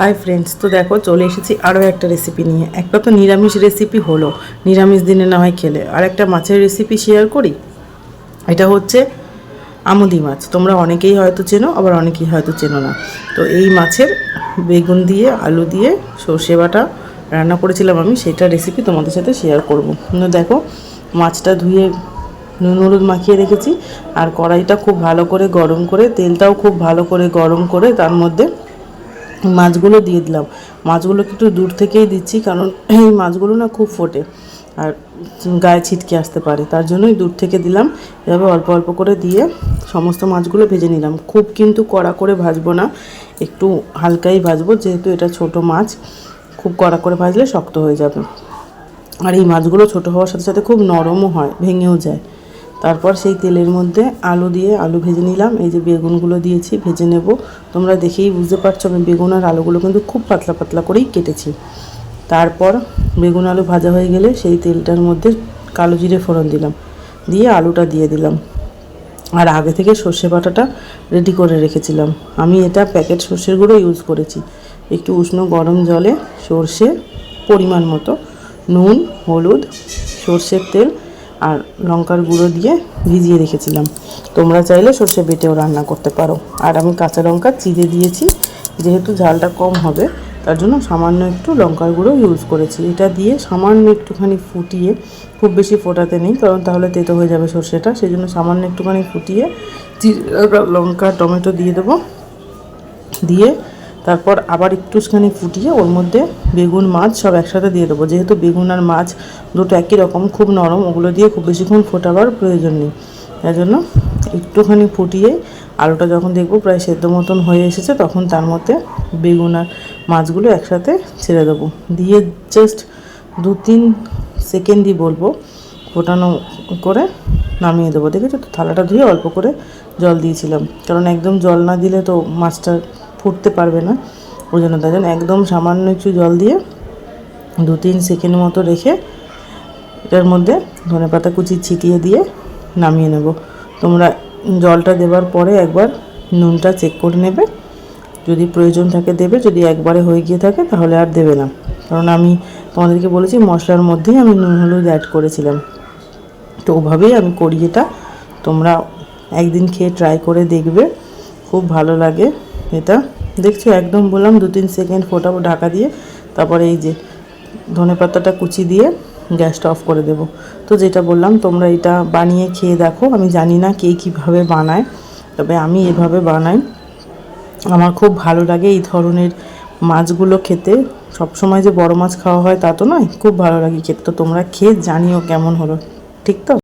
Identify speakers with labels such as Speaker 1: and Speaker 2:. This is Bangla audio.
Speaker 1: হাই ফ্রেন্ডস, তো দেখো চলে এসেছি আরও একটা রেসিপি নিয়ে। একটা তো নিরামিষ রেসিপি হলো, নিরামিষ দিনে না হয় খেলে, আর একটা মাছের রেসিপি শেয়ার করি। এটা হচ্ছে আমুদি মাছ। তোমরা অনেকেই হয়তো চেনো, আবার অনেকেই হয়তো চেনো না। তো এই মাছের বেগুন দিয়ে আলু দিয়ে সর্ষে বাটা রান্না করেছিলাম আমি, সেটা রেসিপি তোমাদের সাথে শেয়ার করবো। দেখো মাছটা ধুয়ে নুন হলুদ মাখিয়ে রেখেছি, আর কড়াইটা খুব ভালো করে গরম করে, তেলটাও খুব ভালো করে গরম করে তার মধ্যে মাছগুলো দিয়ে দিলাম। মাছগুলোকে একটু দূর থেকেই দিচ্ছি, কারণ এই মাছগুলো না খুব ফোটে আর গায়ে ছিটকে আসতে পারে, তার জন্যই দূর থেকে দিলাম। এভাবে অল্প অল্প করে দিয়ে সমস্ত মাছগুলো ভেজে নিলাম। খুব কিন্তু কড়া করে ভাজবো না, একটু হালকাই ভাজবো, যেহেতু এটা ছোট মাছ। খুব কড়া করে ভাজলে শক্ত হয়ে যাবে। আর এই মাছগুলো ছোট হওয়ার সাথে সাথে খুব নরমও হয়, ভেঙেও যায়। তারপর সেই তেলের মধ্যে আলু দিয়ে আলু ভেজে নিলাম। এই যে বেগুনগুলো দিয়েছি, ভেজে নেব। তোমরা দেখেই বুঝতে পারছো আমি বেগুন আর আলুগুলো কিন্তু খুব পাতলা পাতলা করেই কেটেছি। তারপর বেগুন আলু ভাজা হয়ে গেলে সেই তেলটার মধ্যে কালো জিরে ফোড়ন দিলাম, দিয়ে আলুটা দিয়ে দিলাম। আর আগে থেকে সর্ষে বাটাটা রেডি করে রেখেছিলাম। আমি এটা প্যাকেট সর্ষের গুঁড়ো ইউজ করেছি। একটু উষ্ণ গরম জলে সর্ষে পরিমাণ মতো, নুন হলুদ সর্ষের তেল আর লঙ্কার গুঁড়ো দিয়ে ভিজিয়ে রেখেছিলাম। তোমরা চাইলে সর্ষে বেটেও রান্না করতে পারো। আর আমি কাঁচা লঙ্কা চিড়ে দিয়েছি, যেহেতু ঝালটা কম হবে তার জন্য সামান্য একটু লঙ্কার গুঁড়ো ইউজ করেছি। এটা দিয়ে সামান্য একটুখানি ফুটিয়ে, খুব বেশি ফোটাতে নেই কারণ তাহলে তেতো হয়ে যাবে সর্ষেটা, সেই জন্য সামান্য একটুখানি ফুটিয়ে লঙ্কা টমেটো দিয়ে দেবো। দিয়ে তারপর আবার একটুখানি ফুটিয়ে ওর মধ্যে বেগুন মাছ সব একসাথে দিয়ে দেবো। যেহেতু বেগুন আর মাছ দুটো একই রকম, খুব নরম, ওগুলো দিয়ে খুব বেশিক্ষণ ফোটাবার প্রয়োজন নেই। তার জন্য একটুখানি ফুটিয়ে আলুটা যখন দেখবো প্রায় সেদ্ধ মতন হয়ে এসেছে, তখন তার মধ্যে বেগুন আর মাছগুলো একসাথে ছেড়ে দেবো। দিয়ে জাস্ট 2-3 সেকেন্ডই বলবো ফোটানো করে নামিয়ে দেবো। দেখেছো তো, থালাটা ধুয়ে অল্প করে জল দিয়েছিলাম, কারণ একদম জল না দিলে তো মাছটা ফুটতে পারবে না। ওই জন্য তার জন্য একদম সামান্য একটু জল দিয়ে 2-3 সেকেন্ড মতো রেখে এটার মধ্যে ধনেপাতা কুচি ছিটিয়ে দিয়ে নামিয়ে নেব। তোমরা জলটা দেওয়ার পরে একবার নুনটা চেক করে নেবে, যদি প্রয়োজন থাকে দেবে, যদি একবারে হয়ে গিয়ে থাকে তাহলে আর দেবে না। কারণ আমি তোমাদেরকে বলেছি মশলার মধ্যেই আমি নুন হলুদ অ্যাড করেছিলাম। তো ওভাবেই আমি করি এটা। তোমরা একদিন খেয়ে ট্রাই করে দেখবে, খুব ভালো লাগে এটা। দেখছো একদম বললাম 2-3 সেকেন্ড ফোটাবো ঢাকা দিয়ে, তারপরে এই যে ধনেপাতাটা কুচি দিয়ে গ্যাসটা অফ করে দেব। তো যেটা বললাম তোমরা এটা বানিয়ে খেয়ে দেখো। আমি জানি না কে কীভাবে বানায়, তবে আমি এভাবে বানাই। আমার খুব ভালো লাগে এই ধরনের মাছগুলো খেতে। সবসময় যে বড় মাছ খাওয়া হয় তা তো নয়, খুব ভালো লাগে খেতে। তো তোমরা খেয়ে জানিও কেমন হলো, ঠিক তো?